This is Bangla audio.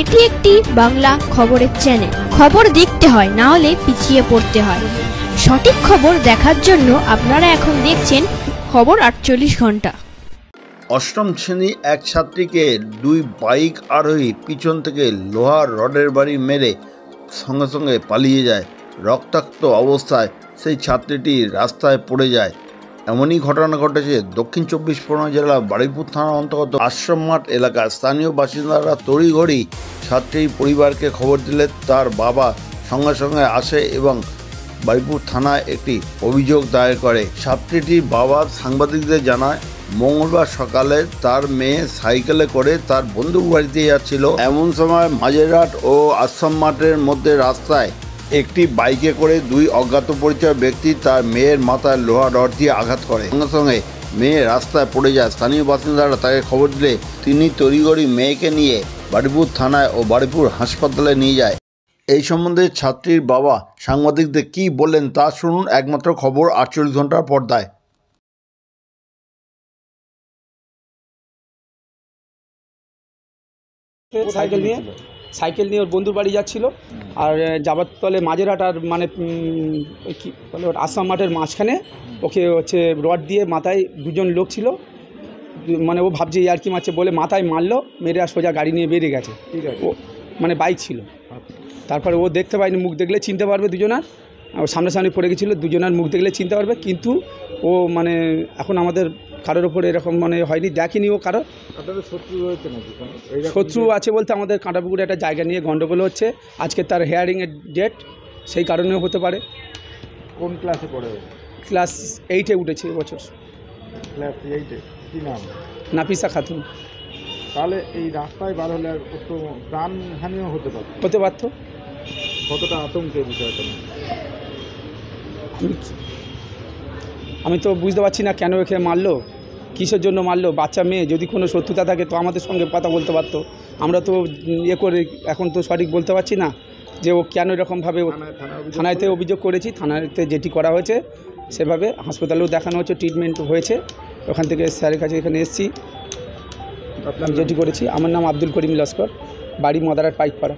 এটি একটি বাংলা খবরের চ্যানেল। খবর দেখতে হয়, না হলে পিছিয়ে পড়তে হয়। সঠিক খবর দেখার জন্য আপনারা এখন দেখছেন খবর 48 ঘন্টা। অষ্টম শ্রেণী এক ছাত্রীকে দুই বাইক আরোহী পিছন থেকে লোহার রডের বাড়ি মেরে সঙ্গে সঙ্গে পালিয়ে যায়। রক্তাক্ত অবস্থায় সেই ছাত্রীটি রাস্তায় পড়ে যায়। এমনই ঘটনা ঘটেছে দক্ষিণ 24 পরগনা জেলার বারুইপুর থানার অন্তর্গত আশ্রম মাঠ এলাকায়। স্থানীয় বাসিন্দারা তড়িঘড়ি ছাত্রীর পরিবারকে খবর দিলে তার বাবা সঙ্গে সঙ্গে আসে এবং বারুইপুর থানায় একটি অভিযোগ দায়ের করে। ছাত্রীটির বাবা সাংবাদিকদের জানায়, মঙ্গলবার সকালে তার মেয়ে সাইকেলে করে তার বন্ধুর বাড়িতে যাচ্ছিল। এমন সময় মাঝেরহাট ও আশ্রম মাঠের মধ্যে রাস্তায় একটি বাইকে করে দুই অজ্ঞাত পরিচয় ব্যক্তি তার মেয়ের মাথায় লোহা রড দিয়ে আঘাত করে। সঙ্গে সঙ্গে মেয়ে রাস্তায় পড়ে যায়। স্থানীয় বাসিন্দারা তাকে খবর দিলে তিনি তড়িঘড়ি মেয়েকে নিয়ে বারুইপুর থানায় ও বারুইপুর হাসপাতালে নিয়ে যায়। এই সম্বন্ধে ছাত্রীর বাবা সাংবাদিকদের কী বললেন তা শুনুন একমাত্র খবর 48 ঘন্টার পর্দায়। সাইকেল নিয়ে ওর বন্ধুর বাড়ি যাচ্ছিল। আর যাবার তলে মাঝেরহাট আর মানে কি বলে ওর আসাম মাঠের মাঝখানে ওকে হচ্ছে রড দিয়ে মাথায় দুজন লোক ছিল, মানে ও ভাবছে আর কি মারছে বলে মাথায় মারলো, মেরে আর সোজা গাড়ি নিয়ে বেরিয়ে গেছে। ও মানে বাইক ছিল। তারপরে ও দেখতে পায়নি, মুখ দেখলে চিনতে পারবে দুজনার, সামনাসামনি পড়ে গেছিলো, দুজনার মুখ দেখলে চিনতে পারবে। কিন্তু ও মানে এখন আমাদের কারোর ওপরে এরকম মানে হয়নি, দেখিনি ও কারো শত্রু রয়েছে নাকি? শত্রু আছে বলতে আমাদের কাঁটাপুকুরে একটা জায়গা নিয়ে গন্ডগোল হচ্ছে, আজকে তার হেয়ারিংয়ের ডেট, সেই কারণেও হতে পারে। কোন ক্লাসে পড়ে? ক্লাস 8-এ উঠেছে এবছর। ক্লাস 8-এ। কী নাম? নাফিসা খাতুন। তাহলে এই রাস্তায় বার হলে একটু প্রাণহানিও হতে পারত। কতটা আতঙ্কের বিষয়টা? আমি তো বুঝতে পারছি না কেন একে মারলো, কিসের জন্য মারলো। বাচ্চা মেয়ে, যদি কোনো শত্রুতা থাকে তো আমাদের সঙ্গে কথা বলতে পারতো। আমরা তো করে এখন তো সঠিক বলতে পারছি না যে ও কেন এরকমভাবে। থানাতে অভিযোগ করেছি, থানাতে যেটি করা হয়েছে সেভাবে, হাসপাতালেও দেখানো হচ্ছে, ট্রিটমেন্ট হয়েছে। ওখান থেকে স্যারের কাছে এখানে এসেছি, যেটি করেছি। আমার নাম আব্দুল করিম লস্কর, বাড়ি মদারাট পাইকপাড়া।